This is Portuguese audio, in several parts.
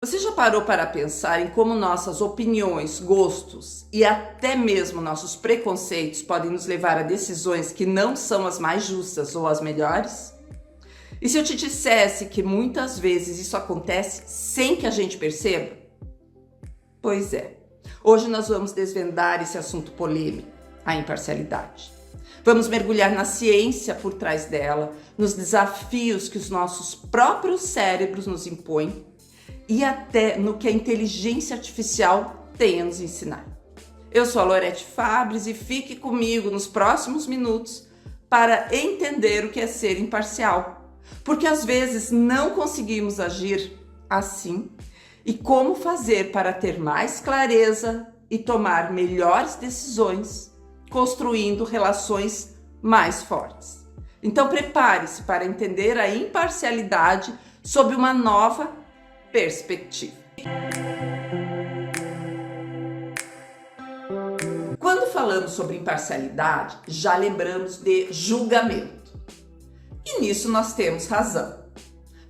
Você já parou para pensar em como nossas opiniões, gostos e até mesmo nossos preconceitos podem nos levar a decisões que não são as mais justas ou as melhores? E se eu te dissesse que muitas vezes isso acontece sem que a gente perceba? Pois é, hoje nós vamos desvendar esse assunto polêmico, a imparcialidade. Vamos mergulhar na ciência por trás dela, nos desafios que os nossos próprios cérebros nos impõem e até no que a inteligência artificial tem a nos ensinar. Eu sou a Lorete Fabres e fique comigo nos próximos minutos para entender o que é ser imparcial, porque às vezes não conseguimos agir assim e como fazer para ter mais clareza e tomar melhores decisões, construindo relações mais fortes. Então prepare-se para entender a imparcialidade sob uma nova perspectiva. Quando falamos sobre imparcialidade, já lembramos de julgamento. E nisso nós temos razão.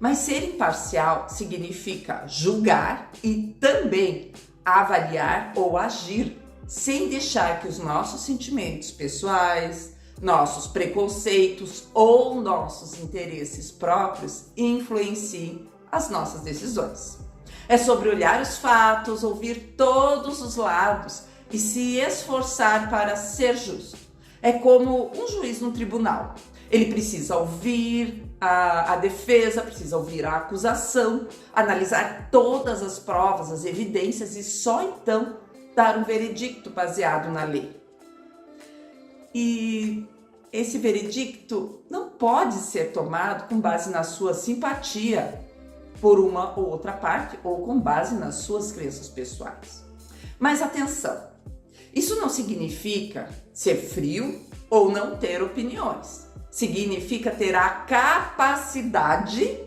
Mas ser imparcial significa julgar e também avaliar ou agir sem deixar que os nossos sentimentos pessoais, nossos preconceitos ou nossos interesses próprios influenciem as nossas decisões. É sobre olhar os fatos, ouvir todos os lados e se esforçar para ser justo. É como um juiz no tribunal. Ele precisa ouvir a defesa, precisa ouvir a acusação, analisar todas as provas, as evidências e só então dar um veredicto baseado na lei. E esse veredicto não pode ser tomado com base na sua simpatia por uma ou outra parte ou com base nas suas crenças pessoais. Mas atenção, isso não significa ser frio ou não ter opiniões. Significa ter a capacidade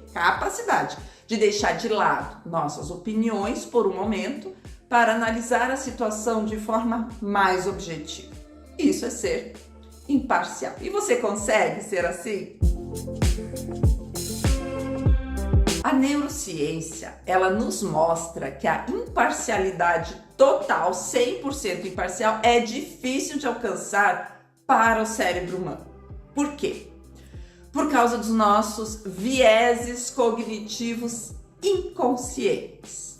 de deixar de lado nossas opiniões por um momento para analisar a situação de forma mais objetiva. Isso é ser imparcial. E você consegue ser assim? A neurociência, ela nos mostra que a imparcialidade total, 100% imparcial, é difícil de alcançar para o cérebro humano. Por quê? Por causa dos nossos vieses cognitivos inconscientes.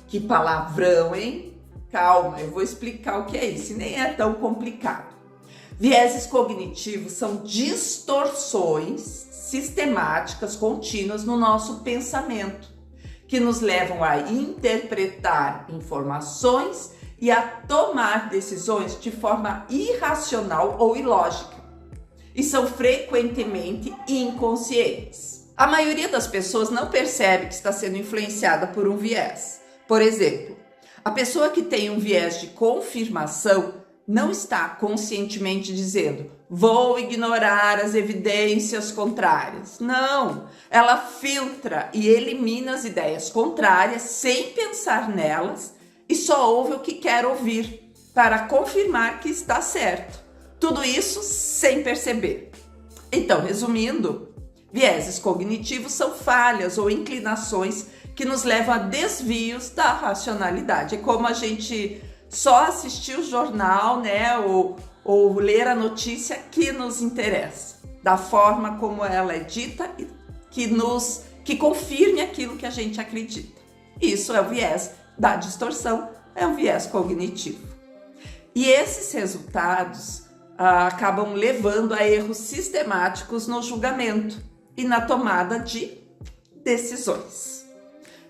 Que palavrão, hein? Calma, eu vou explicar o que é isso, e nem é tão complicado. Vieses cognitivos são distorções sistemáticas, contínuas no nosso pensamento, que nos levam a interpretar informações e a tomar decisões de forma irracional ou ilógica, e são frequentemente inconscientes. A maioria das pessoas não percebe que está sendo influenciada por um viés. Por exemplo, a pessoa que tem um viés de confirmação não está conscientemente dizendo: vou ignorar as evidências contrárias. Não, ela filtra e elimina as ideias contrárias sem pensar nelas e só ouve o que quer ouvir para confirmar que está certo. Tudo isso sem perceber. Então, resumindo, vieses cognitivos são falhas ou inclinações que nos levam a desvios da racionalidade. É como a gente só assistir o jornal, né, ou ler a notícia que nos interessa, da forma como ela é dita e que confirme aquilo que a gente acredita. Isso é o viés da distorção, é um viés cognitivo. E esses resultados acabam levando a erros sistemáticos no julgamento e na tomada de decisões.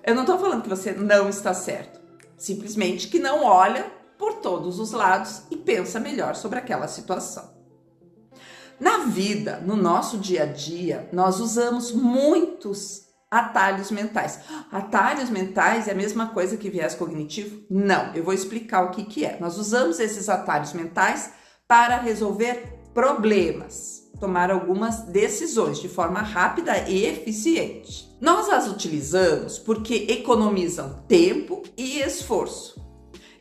Eu não estou falando que você não está certo, simplesmente que não olha por todos os lados e pensa melhor sobre aquela situação. Na vida, no nosso dia a dia, nós usamos muitos atalhos mentais. Atalhos mentais é a mesma coisa que viés cognitivo? Não, eu vou explicar o que é. Nós usamos esses atalhos mentais para resolver problemas, tomar algumas decisões de forma rápida e eficiente. Nós as utilizamos porque economizam tempo e esforço.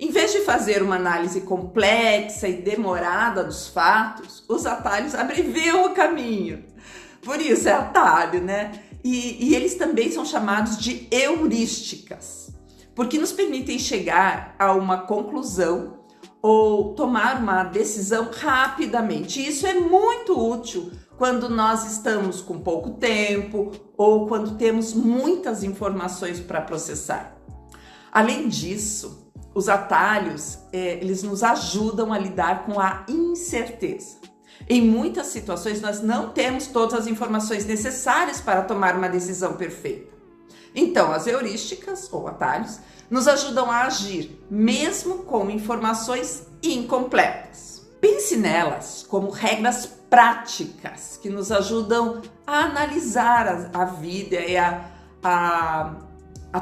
Em vez de fazer uma análise complexa e demorada dos fatos, os atalhos abreviam o caminho. Por isso é atalho, né? E eles também são chamados de heurísticas, porque nos permitem chegar a uma conclusão ou tomar uma decisão rapidamente. E isso é muito útil quando nós estamos com pouco tempo ou quando temos muitas informações para processar. Além disso, os atalhos, eles nos ajudam a lidar com a incerteza. Em muitas situações, nós não temos todas as informações necessárias para tomar uma decisão perfeita. Então, as heurísticas, ou atalhos, nos ajudam a agir, mesmo com informações incompletas. Pense nelas como regras práticas que nos ajudam a analisar a vida e a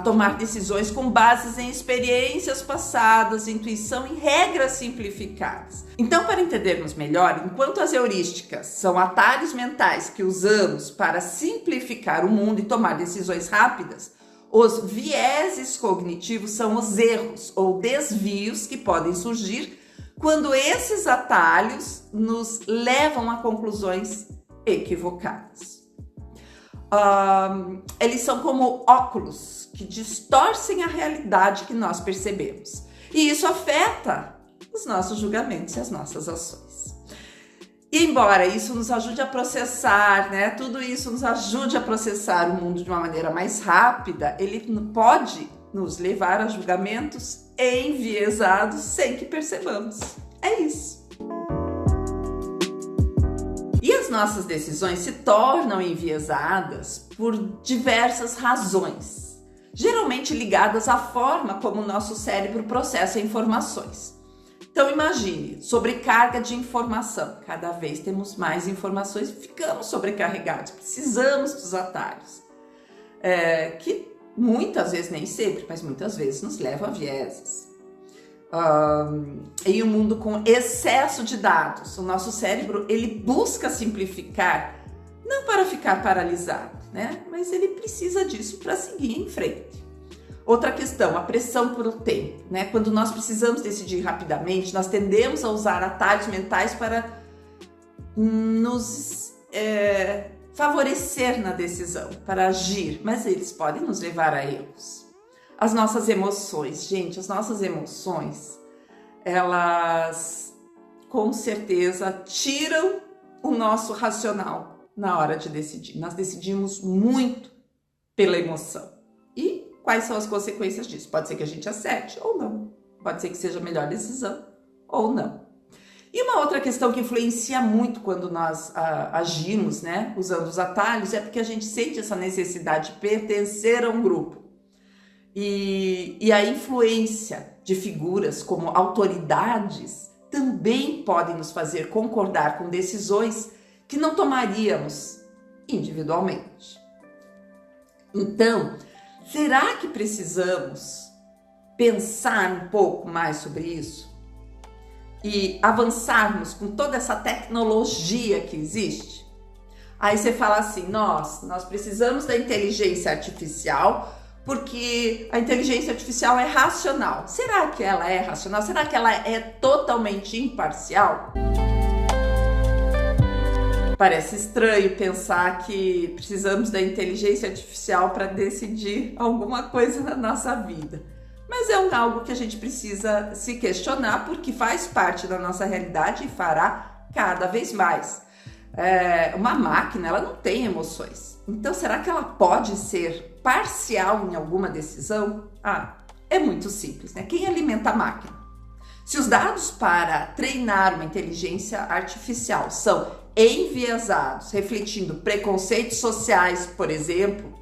tomar decisões com bases em experiências passadas, intuição e regras simplificadas. Então, para entendermos melhor, enquanto as heurísticas são atalhos mentais que usamos para simplificar o mundo e tomar decisões rápidas, os vieses cognitivos são os erros ou desvios que podem surgir quando esses atalhos nos levam a conclusões equivocadas. Eles são como óculos que distorcem a realidade que nós percebemos. E isso afeta os nossos julgamentos e as nossas ações. E embora isso nos ajude a processar, né? Tudo isso nos ajude a processar o mundo de uma maneira mais rápida, ele pode nos levar a julgamentos enviesados sem que percebamos. É isso. E as nossas decisões se tornam enviesadas por diversas razões, geralmente ligadas à forma como o nosso cérebro processa informações. Então imagine, sobrecarga de informação. Cada vez temos mais informações e ficamos sobrecarregados, precisamos dos atalhos, que muitas vezes, nem sempre, mas muitas vezes nos levam a vieses. Em um mundo com excesso de dados, o nosso cérebro ele busca simplificar, não para ficar paralisado, né? Mas ele precisa disso para seguir em frente. Outra questão, a pressão pelo tempo, né? Quando nós precisamos decidir rapidamente, nós tendemos a usar atalhos mentais para nos favorecer na decisão, para agir, mas eles podem nos levar a erros. As nossas emoções, gente, as nossas emoções, elas com certeza tiram o nosso racional na hora de decidir. Nós decidimos muito pela emoção. E quais são as consequências disso? Pode ser que a gente acerte ou não. Pode ser que seja a melhor decisão ou não. E uma outra questão que influencia muito quando nós agimos, né, usando os atalhos, é porque a gente sente essa necessidade de pertencer a um grupo. E a influência de figuras como autoridades também podem nos fazer concordar com decisões que não tomaríamos individualmente. Então, será que precisamos pensar um pouco mais sobre isso? E avançarmos com toda essa tecnologia que existe? Aí você fala assim, nós precisamos da inteligência artificial porque a inteligência artificial é racional. Será que ela é racional? Será que ela é totalmente imparcial? Parece estranho pensar que precisamos da inteligência artificial para decidir alguma coisa na nossa vida. Mas é algo que a gente precisa se questionar porque faz parte da nossa realidade e fará cada vez mais. Uma máquina, ela não tem emoções. Então, será que ela pode ser parcial em alguma decisão? É muito simples, né? Quem alimenta a máquina? Se os dados para treinar uma inteligência artificial são enviesados, refletindo preconceitos sociais, por exemplo,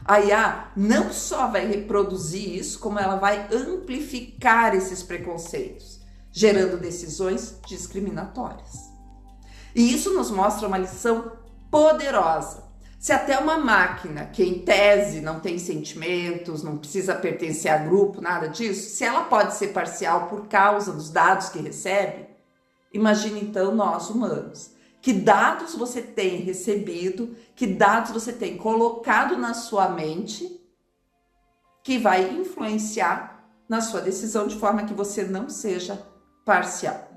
a IA não só vai reproduzir isso, como ela vai amplificar esses preconceitos, gerando decisões discriminatórias. E isso nos mostra uma lição poderosa. Se até uma máquina, que em tese não tem sentimentos, não precisa pertencer a grupo, nada disso, se ela pode ser parcial por causa dos dados que recebe, imagine então nós humanos. Que dados você tem recebido, que dados você tem colocado na sua mente que vai influenciar na sua decisão de forma que você não seja parcial.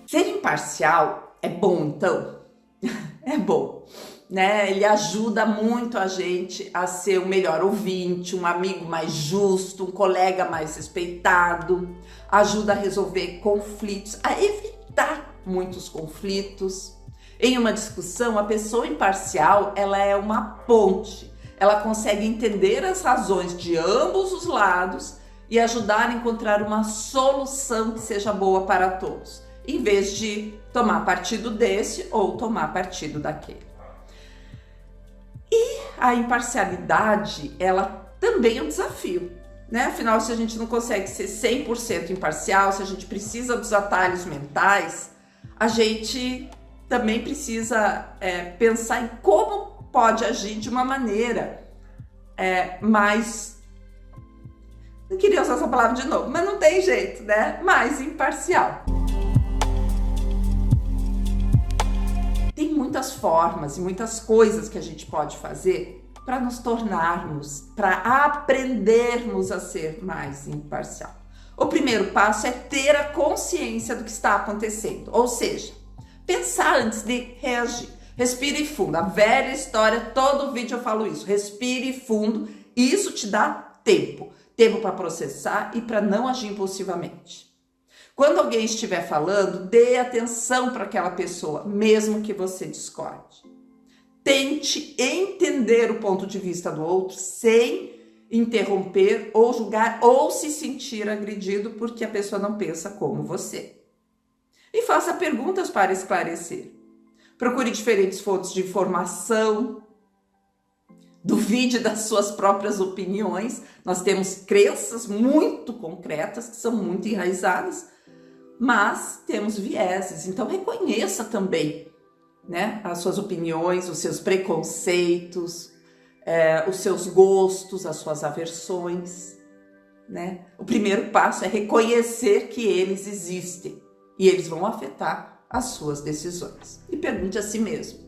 Ser imparcial é bom, então? é bom, né? Ele ajuda muito a gente a ser um melhor ouvinte, um amigo mais justo, um colega mais respeitado, ajuda a resolver conflitos, a evitar muitos conflitos. Em uma discussão, a pessoa imparcial, ela é uma ponte. Ela consegue entender as razões de ambos os lados e ajudar a encontrar uma solução que seja boa para todos, em vez de tomar partido desse ou tomar partido daquele. E a imparcialidade, ela também é um desafio, né? Afinal, se a gente não consegue ser 100% imparcial, se a gente precisa dos atalhos mentais, a gente também precisa pensar em como pode agir de uma maneira mais... Não queria usar essa palavra de novo, mas não tem jeito, né? Mais imparcial. Tem muitas formas e muitas coisas que a gente pode fazer para nos tornarmos, para aprendermos a ser mais imparcial. O primeiro passo é ter a consciência do que está acontecendo, ou seja, pensar antes de reagir. Respire fundo, a velha história, todo vídeo eu falo isso, respire fundo, e isso te dá tempo para processar e para não agir impulsivamente. Quando alguém estiver falando, dê atenção para aquela pessoa, mesmo que você discorde. Tente entender o ponto de vista do outro sem interromper ou julgar ou se sentir agredido porque a pessoa não pensa como você. E faça perguntas para esclarecer. Procure diferentes fontes de informação. Duvide das suas próprias opiniões. Nós temos crenças muito concretas, que são muito enraizadas, mas temos vieses. Então reconheça também, né, as suas opiniões, os seus preconceitos, os seus gostos, as suas aversões, né? O primeiro passo é reconhecer que eles existem e eles vão afetar as suas decisões. E pergunte a si mesmo: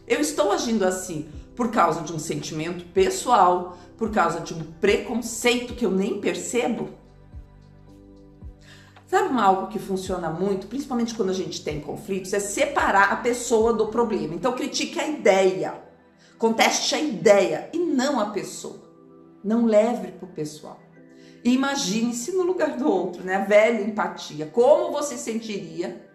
eu estou agindo assim por causa de um sentimento pessoal, por causa de um preconceito que eu nem percebo? Sabe algo que funciona muito, principalmente quando a gente tem conflitos, é separar a pessoa do problema. Então critique a ideia, conteste a ideia e não a pessoa. Não leve para o pessoal. E imagine-se no lugar do outro, né? A velha empatia. Como você sentiria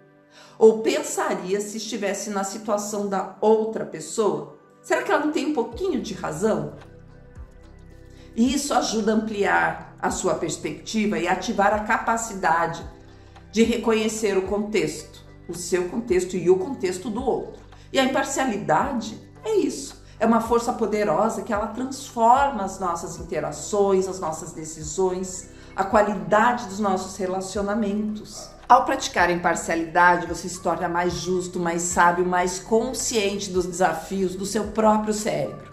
ou pensaria se estivesse na situação da outra pessoa? Será que ela não tem um pouquinho de razão? E isso ajuda a ampliar a sua perspectiva e ativar a capacidade de reconhecer o contexto, o seu contexto e o contexto do outro. E a imparcialidade é isso. É uma força poderosa que ela transforma as nossas interações, as nossas decisões, a qualidade dos nossos relacionamentos. Ao praticar a imparcialidade, você se torna mais justo, mais sábio, mais consciente dos desafios do seu próprio cérebro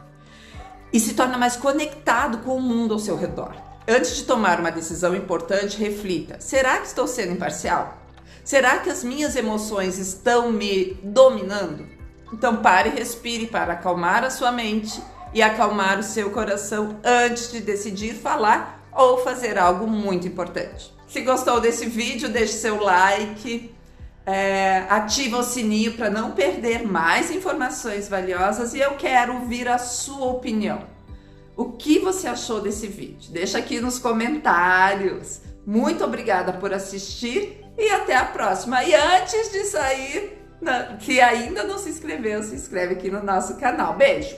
e se torna mais conectado com o mundo ao seu redor. Antes de tomar uma decisão importante, reflita: será que estou sendo imparcial? Será que as minhas emoções estão me dominando? Então pare e respire para acalmar a sua mente e acalmar o seu coração antes de decidir falar ou fazer algo muito importante. Se gostou desse vídeo, deixe seu like, ativa o sininho para não perder mais informações valiosas e eu quero ouvir a sua opinião. O que você achou desse vídeo? Deixa aqui nos comentários. Muito obrigada por assistir e até a próxima. E antes de sair, que ainda não se inscreveu, se inscreve aqui no nosso canal. Beijo!